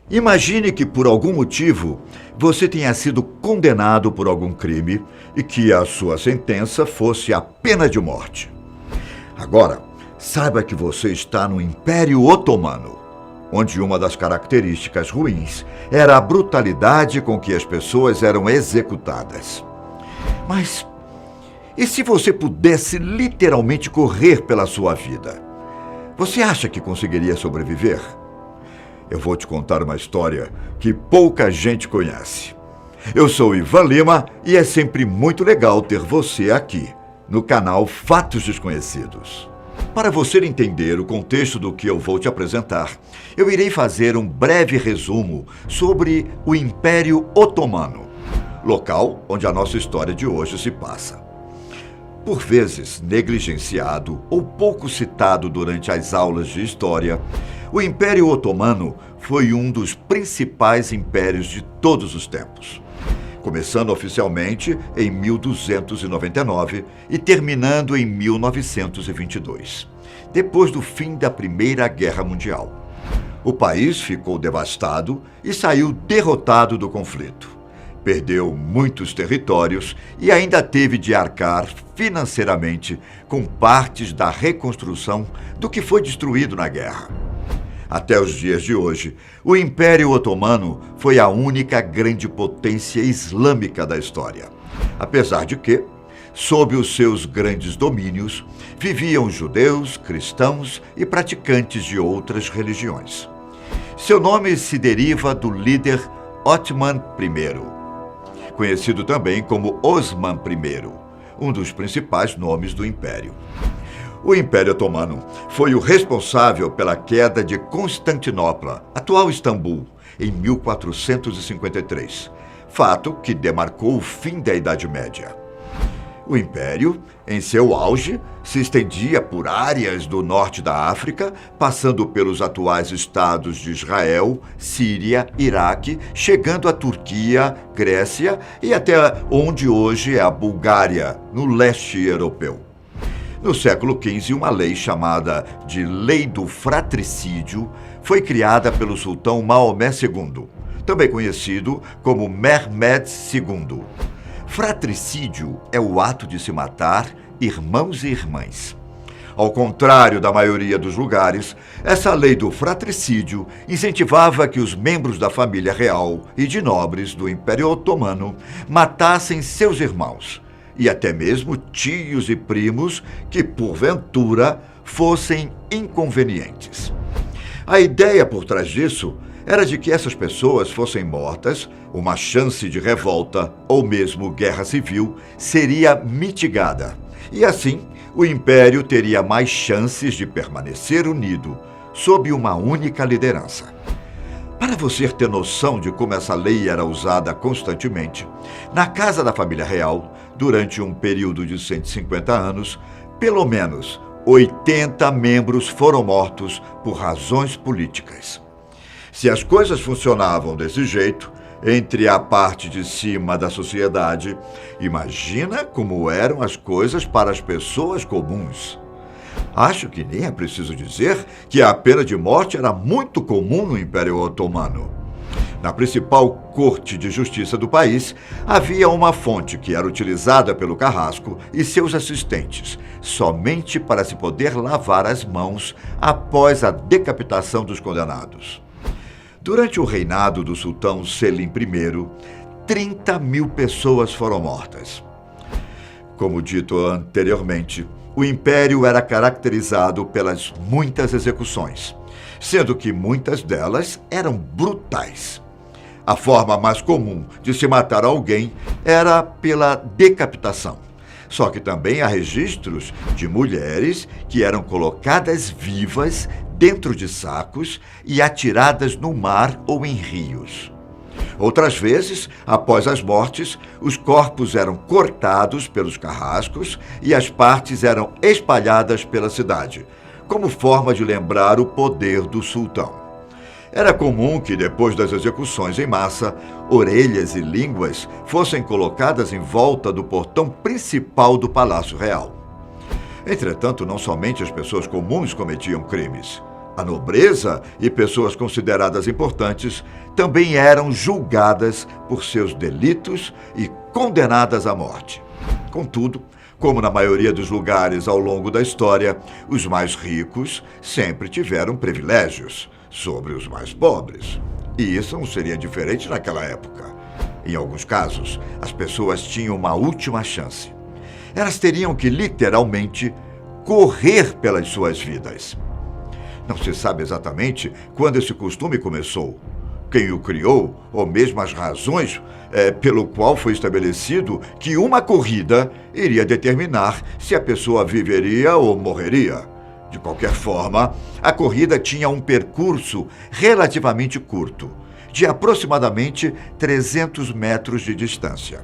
Imagine que, por algum motivo, você tenha sido condenado por algum crime e que a sua sentença fosse a pena de morte. Agora, saiba que você está no Império Otomano, onde uma das características ruins era a brutalidade com que as pessoas eram executadas. Mas e se você pudesse literalmente correr pela sua vida? Você acha que conseguiria sobreviver? Eu vou te contar uma história que pouca gente conhece. Eu sou Ivan Lima e é sempre muito legal ter você aqui, no canal Fatos Desconhecidos. Para você entender o contexto do que eu vou te apresentar, eu irei fazer um breve resumo sobre o Império Otomano, local onde a nossa história de hoje se passa. Por vezes negligenciado ou pouco citado durante as aulas de história, o Império Otomano foi um dos principais impérios de todos os tempos, começando oficialmente em 1299 e terminando em 1922, depois do fim da Primeira Guerra Mundial. O país ficou devastado e saiu derrotado do conflito. Perdeu muitos territórios e ainda teve de arcar financeiramente com partes da reconstrução do que foi destruído na guerra. Até os dias de hoje, o Império Otomano foi a única grande potência islâmica da história. Apesar de que, sob os seus grandes domínios, viviam judeus, cristãos e praticantes de outras religiões. Seu nome se deriva do líder Otman I, conhecido também como Osman I, um dos principais nomes do Império. O Império Otomano foi o responsável pela queda de Constantinopla, atual Istambul, em 1453, fato que demarcou o fim da Idade Média. O Império, em seu auge, se estendia por áreas do norte da África, passando pelos atuais estados de Israel, Síria, Iraque, chegando à Turquia, Grécia e até onde hoje é a Bulgária, no leste europeu. No século XV, uma lei chamada de Lei do Fratricídio foi criada pelo sultão Maomé II, também conhecido como Mehmed II. Fratricídio é o ato de se matar irmãos e irmãs. Ao contrário da maioria dos lugares, essa lei do fratricídio incentivava que os membros da família real e de nobres do Império Otomano matassem seus irmãos, e até mesmo tios e primos que, porventura, fossem inconvenientes. A ideia por trás disso era de que essas pessoas fossem mortas, uma chance de revolta ou mesmo guerra civil seria mitigada. E assim, o Império teria mais chances de permanecer unido, sob uma única liderança. Para você ter noção de como essa lei era usada constantemente, na casa da família real, durante um período de 150 anos, pelo menos 80 membros foram mortos por razões políticas. Se as coisas funcionavam desse jeito, entre a parte de cima da sociedade, imagina como eram as coisas para as pessoas comuns. Acho que nem é preciso dizer que a pena de morte era muito comum no Império Otomano. Na principal corte de justiça do país, havia uma fonte que era utilizada pelo carrasco e seus assistentes, somente para se poder lavar as mãos após a decapitação dos condenados. Durante o reinado do sultão Selim I, 30 mil pessoas foram mortas. Como dito anteriormente, o Império era caracterizado pelas muitas execuções, sendo que muitas delas eram brutais. A forma mais comum de se matar alguém era pela decapitação. Só que também há registros de mulheres que eram colocadas vivas dentro de sacos e atiradas no mar ou em rios. Outras vezes, após as mortes, os corpos eram cortados pelos carrascos e as partes eram espalhadas pela cidade, como forma de lembrar o poder do sultão. Era comum que, depois das execuções em massa, orelhas e línguas fossem colocadas em volta do portão principal do Palácio Real. Entretanto, não somente as pessoas comuns cometiam crimes. A nobreza e pessoas consideradas importantes também eram julgadas por seus delitos e condenadas à morte. Contudo, como na maioria dos lugares ao longo da história, os mais ricos sempre tiveram privilégios sobre os mais pobres. E isso não seria diferente naquela época. Em alguns casos, as pessoas tinham uma última chance. Elas teriam que, literalmente, correr pelas suas vidas. Não se sabe exatamente quando esse costume começou, quem o criou, ou mesmo as razões pelo qual foi estabelecido que uma corrida iria determinar se a pessoa viveria ou morreria. De qualquer forma, a corrida tinha um percurso relativamente curto, de aproximadamente 300 metros de distância.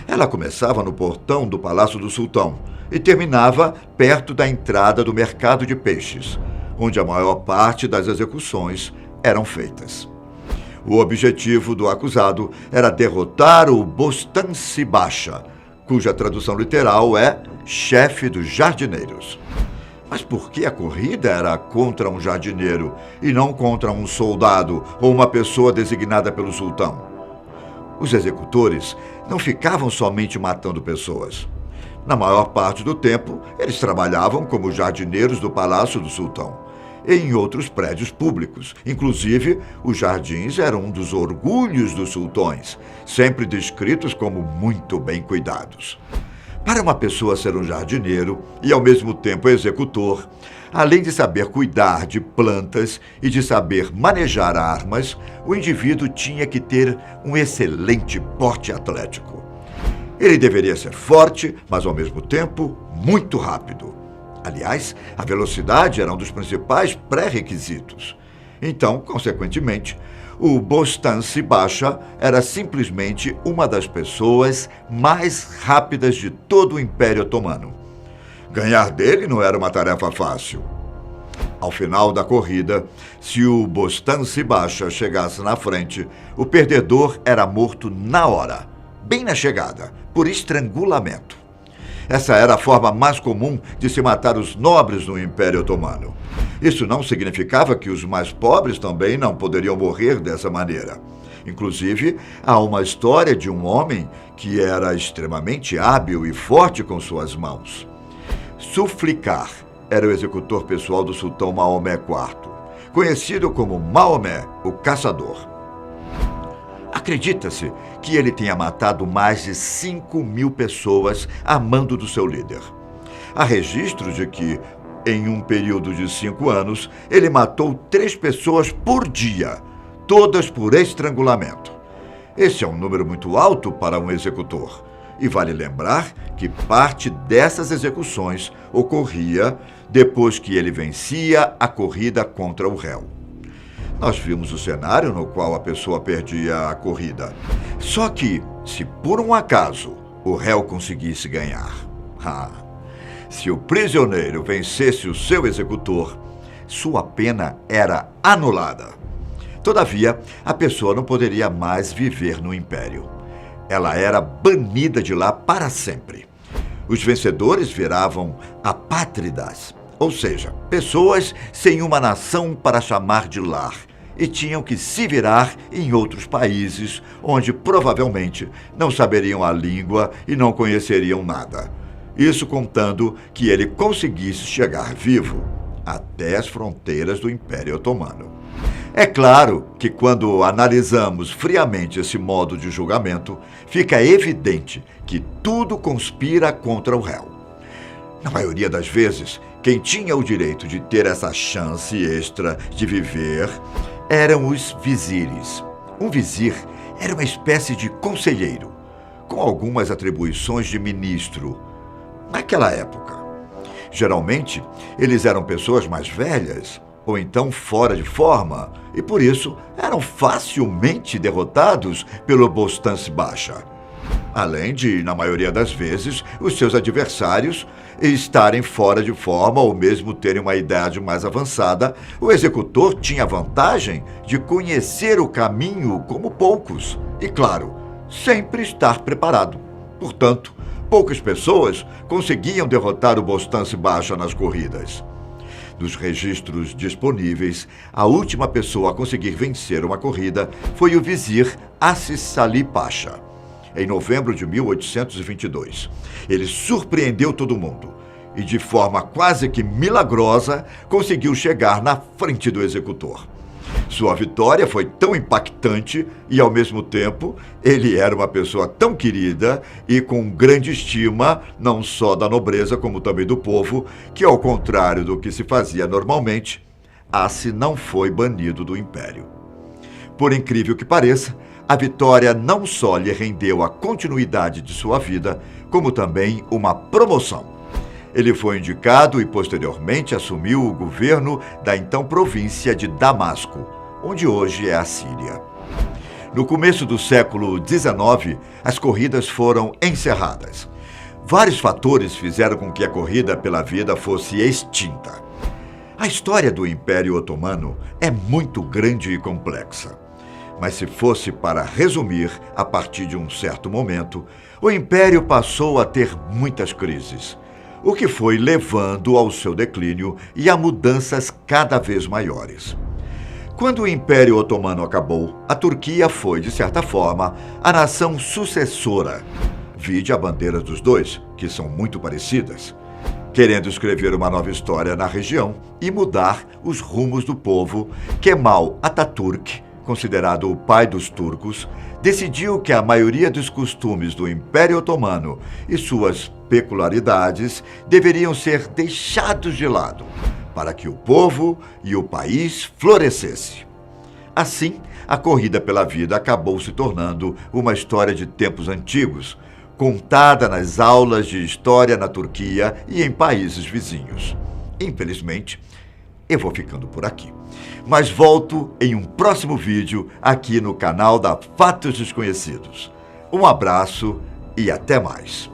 Ela começava no portão do Palácio do Sultão e terminava perto da entrada do mercado de peixes, onde a maior parte das execuções eram feitas. O objetivo do acusado era derrotar o Bostansi Basha, cuja tradução literal é chefe dos jardineiros. Mas por que a corrida era contra um jardineiro e não contra um soldado ou uma pessoa designada pelo sultão? Os executores não ficavam somente matando pessoas. Na maior parte do tempo, eles trabalhavam como jardineiros do Palácio do Sultão e em outros prédios públicos. Inclusive, os jardins eram um dos orgulhos dos sultões, sempre descritos como muito bem cuidados. Para uma pessoa ser um jardineiro e, ao mesmo tempo, executor, além de saber cuidar de plantas e de saber manejar armas, o indivíduo tinha que ter um excelente porte atlético. Ele deveria ser forte, mas, ao mesmo tempo, muito rápido. Aliás, a velocidade era um dos principais pré-requisitos. Então, consequentemente, o Bostansi Basha era simplesmente uma das pessoas mais rápidas de todo o Império Otomano. Ganhar dele não era uma tarefa fácil. Ao final da corrida, se o Bostansi Basha chegasse na frente, o perdedor era morto na hora, bem na chegada, por estrangulamento. Essa era a forma mais comum de se matar os nobres no Império Otomano. Isso não significava que os mais pobres também não poderiam morrer dessa maneira. Inclusive, há uma história de um homem que era extremamente hábil e forte com suas mãos. Zulfikar era o executor pessoal do sultão Maomé IV, conhecido como Maomé, o Caçador. Acredita-se que ele tenha matado mais de 5.000 pessoas a mando do seu líder. Há registros de que, em um período de 5 anos, ele matou 3 pessoas por dia, todas por estrangulamento. Esse é um número muito alto para um executor. E vale lembrar que parte dessas execuções ocorria depois que ele vencia a corrida contra o réu. Nós vimos o cenário no qual a pessoa perdia a corrida. Só que, se por um acaso o réu conseguisse ganhar, se o prisioneiro vencesse o seu executor, sua pena era anulada. Todavia, a pessoa não poderia mais viver no império. Ela era banida de lá para sempre. Os vencedores viravam apátridas, ou seja, pessoas sem uma nação para chamar de lar, e tinham que se virar em outros países, onde provavelmente não saberiam a língua e não conheceriam nada. Isso contando que ele conseguisse chegar vivo até as fronteiras do Império Otomano. É claro que quando analisamos friamente esse modo de julgamento, fica evidente que tudo conspira contra o réu. Na maioria das vezes, quem tinha o direito de ter essa chance extra de viver eram os vizires. Um vizir era uma espécie de conselheiro, com algumas atribuições de ministro, naquela época. Geralmente, eles eram pessoas mais velhas, ou então fora de forma, e por isso eram facilmente derrotados pelo Bostansi Basha. Além de, na maioria das vezes, os seus adversários estarem fora de forma ou mesmo terem uma idade mais avançada, o executor tinha a vantagem de conhecer o caminho como poucos e, claro, sempre estar preparado. Portanto, poucas pessoas conseguiam derrotar o Bostansi Basha nas corridas. Dos registros disponíveis, a última pessoa a conseguir vencer uma corrida foi o vizir Assis Salih Pasha, em novembro de 1822. Ele surpreendeu todo mundo e, de forma quase que milagrosa, conseguiu chegar na frente do executor. Sua vitória foi tão impactante e, ao mesmo tempo, ele era uma pessoa tão querida e com grande estima, não só da nobreza como também do povo, que, ao contrário do que se fazia normalmente, Assis não foi banido do império. Por incrível que pareça, a vitória não só lhe rendeu a continuidade de sua vida, como também uma promoção. Ele foi indicado e posteriormente assumiu o governo da então província de Damasco, onde hoje é a Síria. No começo do século XIX, as corridas foram encerradas. Vários fatores fizeram com que a corrida pela vida fosse extinta. A história do Império Otomano é muito grande e complexa. Mas se fosse para resumir, a partir de um certo momento, o Império passou a ter muitas crises, o que foi levando ao seu declínio e a mudanças cada vez maiores. Quando o Império Otomano acabou, a Turquia foi, de certa forma, a nação sucessora. Vide a bandeira dos dois, que são muito parecidas, querendo escrever uma nova história na região e mudar os rumos do povo. Kemal Atatürk, considerado o pai dos turcos, decidiu que a maioria dos costumes do Império Otomano e suas peculiaridades deveriam ser deixados de lado, para que o povo e o país florescesse. Assim, a corrida pela vida acabou se tornando uma história de tempos antigos, contada nas aulas de história na Turquia e em países vizinhos. Infelizmente, eu vou ficando por aqui. Mas volto em um próximo vídeo aqui no canal da Fatos Desconhecidos. Um abraço e até mais.